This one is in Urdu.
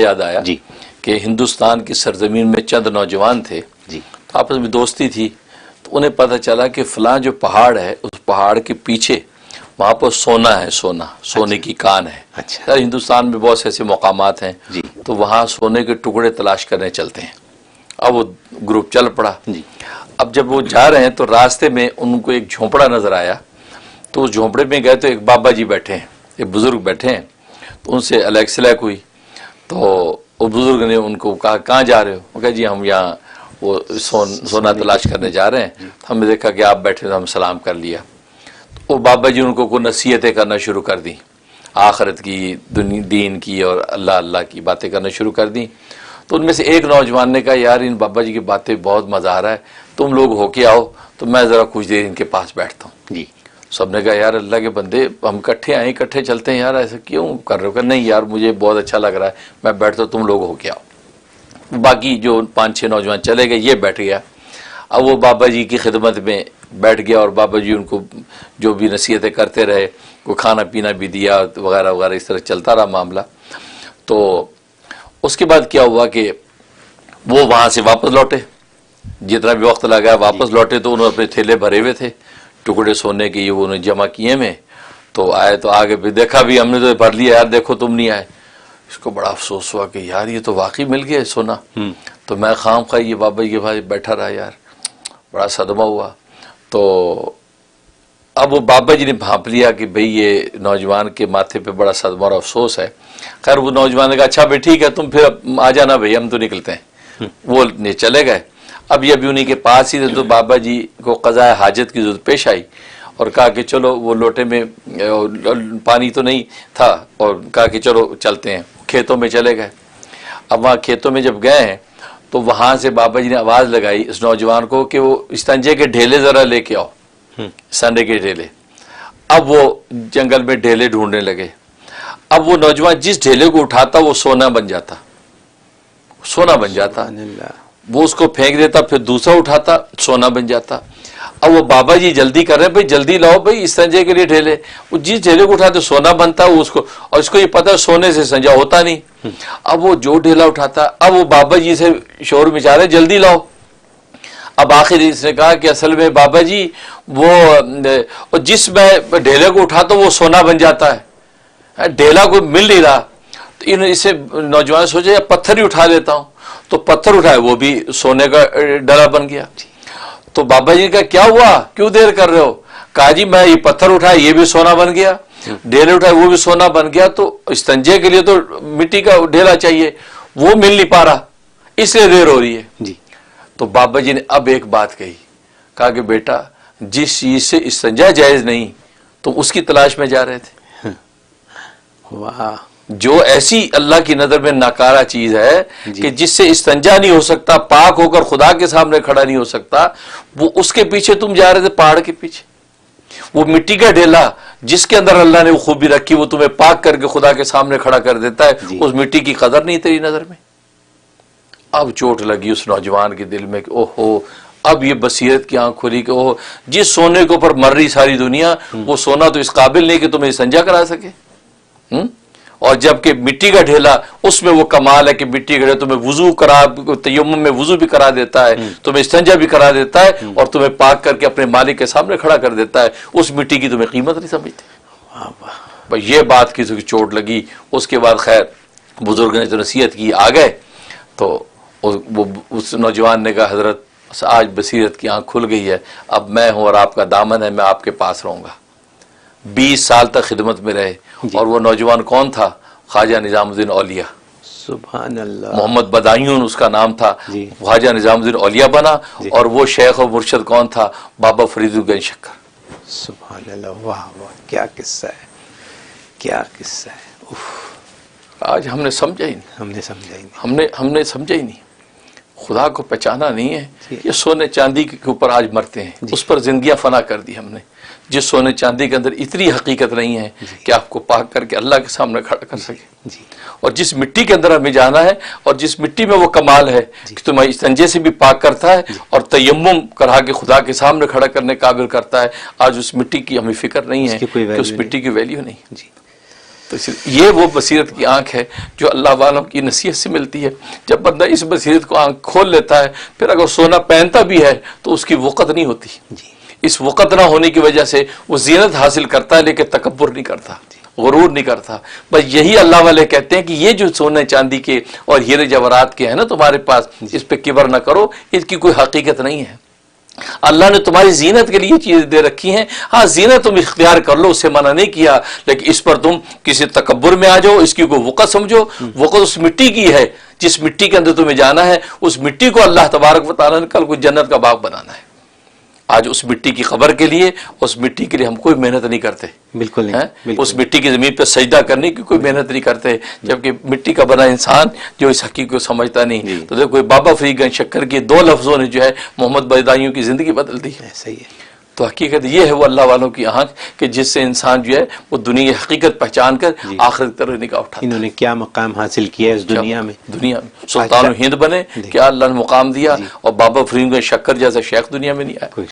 یاد آیا جی کہ ہندوستان کی سرزمین میں چند نوجوان تھے جی تو آپس میں دوستی تھی، تو انہیں پتہ چلا کہ فلاں جو پہاڑ ہے اس پہاڑ کے پیچھے وہاں پر سونا ہے، سونے کی کان ہے. اچھا ہندوستان میں بہت سے ایسے مقامات ہیں جی تو وہاں سونے کے ٹکڑے تلاش کرنے چلتے ہیں. اب وہ گروپ چل پڑا. جی اب جب وہ جا رہے ہیں تو راستے میں ان کو ایک جھونپڑا نظر آیا، تو اس جھونپڑے میں گئے تو ایک بابا جی بیٹھے ہیں، ایک بزرگ بیٹھے ہیں. تو ان سے الیک سلیک ہوئی تو وہ بزرگ نے ان کو کہا کہاں جا رہے ہو؟ وہ کہا جی ہم یہاں وہ سونا تلاش کرنے جا رہے ہیں. ہم نے دیکھا کہ آپ بیٹھے تو ہم سلام کر لیا. وہ بابا جی ان کو کوئی نصیحتیں کرنا شروع کر دیں، آخرت کی، دین کی اور اللہ کی باتیں کرنا شروع کر دیں. تو ان میں سے ایک نوجوان نے کہا یار ان بابا جی کی باتیں بہت مزہ آ رہا ہے، تم لوگ ہو کے آؤ تو میں ذرا کچھ دیر ان کے پاس بیٹھتا ہوں. جی سب نے کہا یار اللہ کے بندے ہم اکٹھے آئیں اکٹھے چلتے ہیں یار، ایسا کیوں کر رہے ہو؟ کہ نہیں یار مجھے بہت اچھا لگ رہا ہے، میں بیٹھتا ہوں، تم لوگ ہو کے آؤ. باقی جو 5-6 نوجوان چلے گئے، یہ بیٹھ گیا. اب وہ بابا جی کی خدمت میں بیٹھ گیا اور بابا جی ان کو جو بھی نصیحتیں کرتے رہے، کوئی کھانا پینا بھی دیا وغیرہ وغیرہ، اس طرح چلتا رہا معاملہ. تو اس کے بعد کیا ہوا کہ وہ وہاں سے واپس لوٹے، جتنا بھی وقت لگا واپس لوٹے تو انہوں نے اپنے تھیلے بھرے ہوئے تھے ٹکڑے سونے کے، یہ وہ انہوں نے جمع کیے میں. تو آئے تو آگے بھی دیکھا بھی ہم نے تو بھر لیا، یار دیکھو تم نہیں آئے. اس کو بڑا افسوس ہوا کہ یار یہ تو واقعی مل گیا سونا. تو میں خام خواہ یہ بابا جی کے پاس بیٹھا رہا، یار بڑا صدمہ ہوا. تو اب وہ بابا جی نے بھانپ لیا کہ بھئی یہ نوجوان کے ماتھے پہ بڑا صدمہ اور افسوس ہے. خیر وہ نوجوان نے کہا اچھا بھائی ٹھیک ہے تم پھر آ جانا بھائی، ہم تو نکلتے ہیں. وہ چلے گئے. اب یہ بھی انہیں کے پاس ہی تھے تو بابا جی کو قضاء حاجت کی ضرورت پیش آئی اور کہا کہ چلو، وہ لوٹے میں پانی تو نہیں تھا، اور کہا کہ چلو چلتے ہیں. کھیتوں میں چلے گئے. اب وہاں کھیتوں میں جب گئے ہیں تو وہاں سے بابا جی نے آواز لگائی اس نوجوان کو کہ وہ استنجے کے ڈھیلے ذرا لے کے آؤ، سنڈے کے ڈھیلے. اب وہ جنگل میں ڈھیلے ڈھونڈنے لگے. اب وہ نوجوان جس ڈھیلے کو اٹھاتا وہ سونا بن جاتا، سونا بن جاتا. وہ اس کو پھینک دیتا، پھر دوسرا اٹھاتا، سونا بن جاتا. اب وہ بابا جی جلدی کر رہے ہیں بھائی جلدی لاؤ بھائی استنجے کے لیے ڈھیلے. وہ جس ڈھیلے کو اٹھاتے سونا بنتا وہ اس کو، اور اس کو یہ پتا سونے سے سنجا ہوتا نہیں. اب وہ جو ڈھیلا اٹھاتا، اب وہ بابا جی سے شور مچا رہے جلدی لاؤ. اب آخر اس نے کہا کہ اصل میں بابا جی وہ جس میں ڈھیلے کو اٹھاتا وہ سونا بن جاتا ہے، ڈھیلا کو مل نہیں رہا. تو اسے نوجوان سوچے پتھر ہی اٹھا لیتا ہوں. تو پتھر اٹھائے وہ بھی سونے کا ڈلا بن گیا. تو بابا جی نے کہا کیا ہوا، کیوں دیر کر رہے ہو؟ کہا جی میں یہ پتھر اٹھایا یہ بھی سونا بن گیا، ڈھیلے اٹھائے وہ بھی سونا بن گیا. تو استنجے کے لیے تو مٹی کا ڈھیلا چاہیے، وہ مل نہیں پا رہا، اس لیے دیر ہو رہی ہے. جی تو بابا جی نے اب ایک بات کہی، کہا کہ بیٹا جس چیز سے استنجا جائز نہیں تم اس کی تلاش میں جا رہے تھے. واہ، جو ایسی اللہ کی نظر میں ناکارہ چیز ہے کہ جس سے استنجا نہیں ہو سکتا، پاک ہو کر خدا کے سامنے کھڑا نہیں ہو سکتا، وہ اس کے پیچھے تم جا رہے تھے، پہاڑ کے پیچھے. وہ مٹی کا ڈھیلا جس کے اندر اللہ نے وہ خوبی رکھی وہ تمہیں پاک کر کے خدا کے سامنے کھڑا کر دیتا ہے، اس مٹی کی قدر نہیں تیری نظر میں. اب چوٹ لگی اس نوجوان کے دل میں کہ اوہو، اب یہ بصیرت کی آنکھ کھلی کہ اوہ جس سونے کے اوپر مر رہی ساری دنیا، وہ سونا تو اس قابل نہیں کہ تمہیں استنجا کرا سکے. اور جبکہ مٹی کا ڈھیلا اس میں وہ کمال ہے کہ مٹی کا ڈھیلا تمہیں وضو کرا، تیمم میں وضو بھی کرا دیتا ہے، تمہیں استنجا بھی کرا دیتا ہے، اور تمہیں پاک کر کے اپنے مالک کے سامنے کھڑا کر دیتا ہے. اس مٹی کی تمہیں قیمت نہیں سمجھتے. یہ بات کسی کی چوٹ لگی. اس کے بعد خیر بزرگ نے جو نصیحت کی آ گئے. تو اس نوجوان نے کہا حضرت آج بصیرت کی آنکھ کھل گئی ہے، اب میں ہوں اور آپ کا دامن ہے، میں آپ کے پاس رہوں گا. 20 سال تک خدمت میں رہے. اور وہ نوجوان کون تھا؟ خواجہ نظام الدین اولیاء. سبحان اللہ. محمد بدایون اس کا نام تھا. خواجہ نظام الدین اولیاء بنا. اور وہ شیخ و مرشد کون تھا؟ بابا فرید الگنج شکر. سبحان اللہ. واہ واہ، کیا قصہ ہے، کیا قصہ ہے. آج ہم نے سمجھا ہی نہیں، ہم نے سمجھا ہی نہیں، خدا کو پہچانا نہیں ہے. یہ سونے چاندی کے اوپر آج مرتے ہیں، اس پر زندگیاں فنا کر دی ہم نے. جس سونے چاندی کے اندر اتنی حقیقت نہیں ہے کہ آپ کو پاک کر کے اللہ کے سامنے کھڑا کر سکے. اور جس مٹی کے اندر ہمیں جانا ہے، اور جس مٹی میں وہ کمال ہے کہ تمہیں استنجے سے بھی پاک کرتا ہے اور تیمم کرا کے خدا کے سامنے کھڑا کرنے قابل کرتا ہے، آج اس مٹی کی ہمیں فکر نہیں ہے کہ اس مٹی کی ویلیو نہیں. تو یہ وہ بصیرت کی آنکھ ہے جو اللہ والوں کی نصیحت سے ملتی ہے. جب بندہ اس بصیرت کو آنکھ کھول لیتا ہے، پھر اگر سونا پہنتا بھی ہے تو اس کی وقت نہیں ہوتی. اس وقت نہ ہونے کی وجہ سے وہ زینت حاصل کرتا ہے لیکن تکبر نہیں کرتا، غرور نہیں کرتا. بس یہی اللہ والے کہتے ہیں کہ یہ جو سونے چاندی کے اور ہیرے جواہرات کے ہیں نا تمہارے پاس، اس پہ کبر نہ کرو، اس کی کوئی حقیقت نہیں ہے. اللہ نے تمہاری زینت کے لیے چیزیں دے رکھی ہیں. ہاں زینت تم اختیار کر لو، اسے منع نہیں کیا، لیکن اس پر تم کسی تکبر میں آ جاؤ، اس کی کوئی وقت سمجھو. وقت اس مٹی کی ہے جس مٹی کے اندر تمہیں جانا ہے. اس مٹی کو اللہ تبارک و تعالیٰ نے کل کو جنت کا باغ بنانا ہے. آج اس مٹی کی خبر کے لیے، اس مٹی کے لیے ہم کوئی محنت نہیں کرتے. بالکل نہیں. اس مٹی کی زمین پہ سجدہ کرنے کی کوئی محنت نہیں کرتے، جبکہ مٹی کا بنا انسان جو اس حقیقت کو سمجھتا نہیں. تو دیکھو کوئی بابا فرید گنج شکر کے 2 لفظوں نے جو ہے محمد بدائیوں کی زندگی بدل دی. صحیح ہے. تو حقیقت یہ ہے وہ اللہ والوں کی آنکھ کہ جس سے انسان جو ہے وہ دنیا کی حقیقت پہچان کر آخرت کی طرف نگاہ اٹھاتا ہے. انہوں نے کیا مقام حاصل کیا اس دنیا میں. سلطان ہند بنے، کیا اللہ نے مقام دیا، اور بابا فرید گنج شکر جیسا شیخ دنیا میں نہیں آیا.